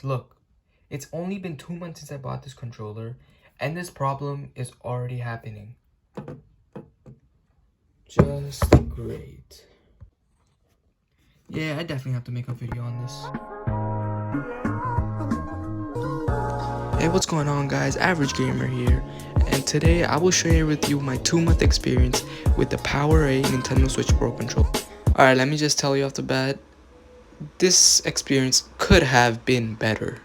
Look, it's only been 2 months since I bought this controller, and this problem is already happening. Just great. Yeah, I definitely have to make a video on this. Hey, what's going on guys? Average Gamer here, and today I will share with you my 2-month experience with the PowerA Nintendo Switch Pro controller. Alright, let me just tell you off the bat, this experience could have been better.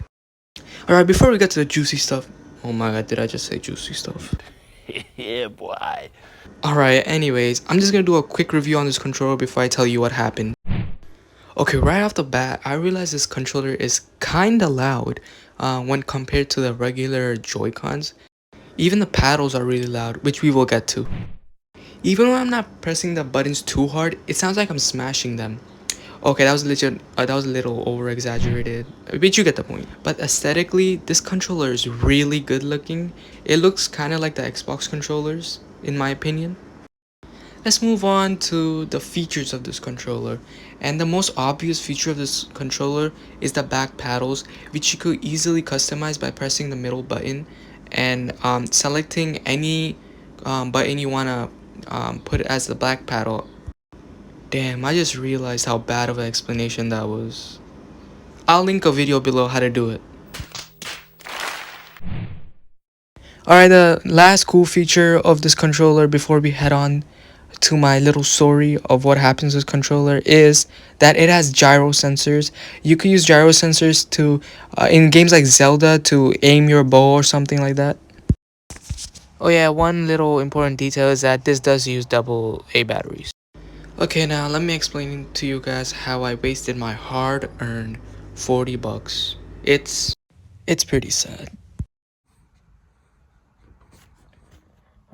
Alright, before we get to the juicy stuff, oh my god, did I just say juicy stuff? Yeah, boy. Alright, anyways, I'm just gonna do a quick review on this controller before I tell you what happened. Okay, right off the bat, I realized this controller is kinda loud when compared to the regular Joy-Cons. Even the paddles are really loud, which we will get to. Even when I'm not pressing the buttons too hard, it sounds like I'm smashing them. Okay, that was a little over exaggerated, but you get the point. But aesthetically, this controller is really good looking. It looks kind of like the Xbox controllers, in my opinion. Let's move on to the features of this controller. And the most obvious feature of this controller is the back paddles, which you could easily customize by pressing the middle button and selecting any button you want to put as the back paddle. Damn, I just realized how bad of an explanation that was. I'll link a video below how to do it. Alright, the last cool feature of this controller before we head on to my little story of what happens with this controller is that it has gyro sensors. You could use gyro sensors to in games like Zelda to aim your bow or something like that. Oh yeah, one little important detail is that this does use AA batteries. Okay, now let me explain to you guys how I wasted my hard-earned 40 bucks. It's pretty sad.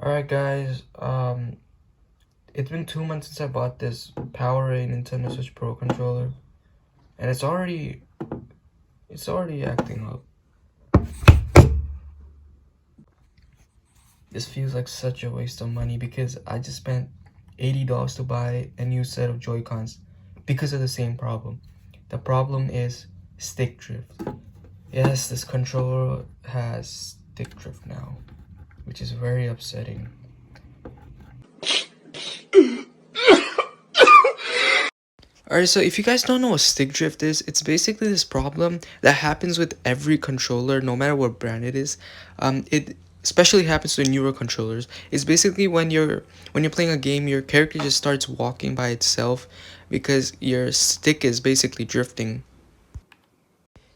Alright guys, it's been 2 months since I bought this PowerA Nintendo Switch Pro controller, and it's already acting up. This feels like such a waste of money because I just spent $80 to buy a new set of Joy-Cons because of the same problem. The problem is stick drift. Yes, this controller has stick drift now, which is very upsetting. Alright, so if you guys don't know what stick drift is, it's basically this problem that happens with every controller, no matter what brand it is. It especially happens to newer controllers. It's basically when you're playing a game, your character just starts walking by itself because your stick is basically drifting.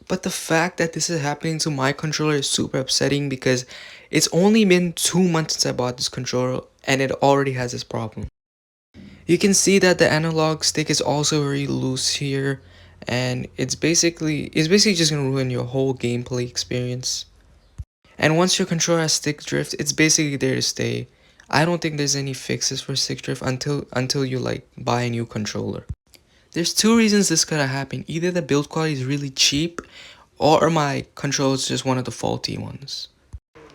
But the fact that this is happening to my controller is super upsetting because it's only been 2 months since I bought this controller and it already has this problem. You can see that the analog stick is also very loose here, and it's basically just gonna ruin your whole gameplay experience. And once your controller has stick drift, it's basically there to stay. I don't think there's any fixes for stick drift until you like buy a new controller. There's 2 reasons this could have happened. Either the build quality is really cheap, or my controller is just one of the faulty ones.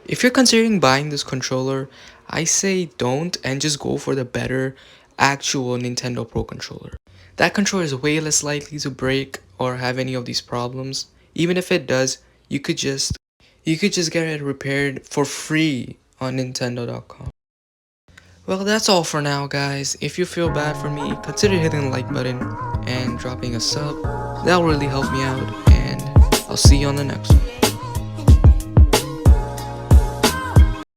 If you're considering buying this controller, I say don't and just go for the better actual Nintendo Pro controller. That controller is way less likely to break or have any of these problems. Even if it does, you could just get it repaired for free on Nintendo.com. Well, that's all for now, guys. If you feel bad for me, consider hitting the like button and dropping a sub. That'll really help me out, and I'll see you on the next one.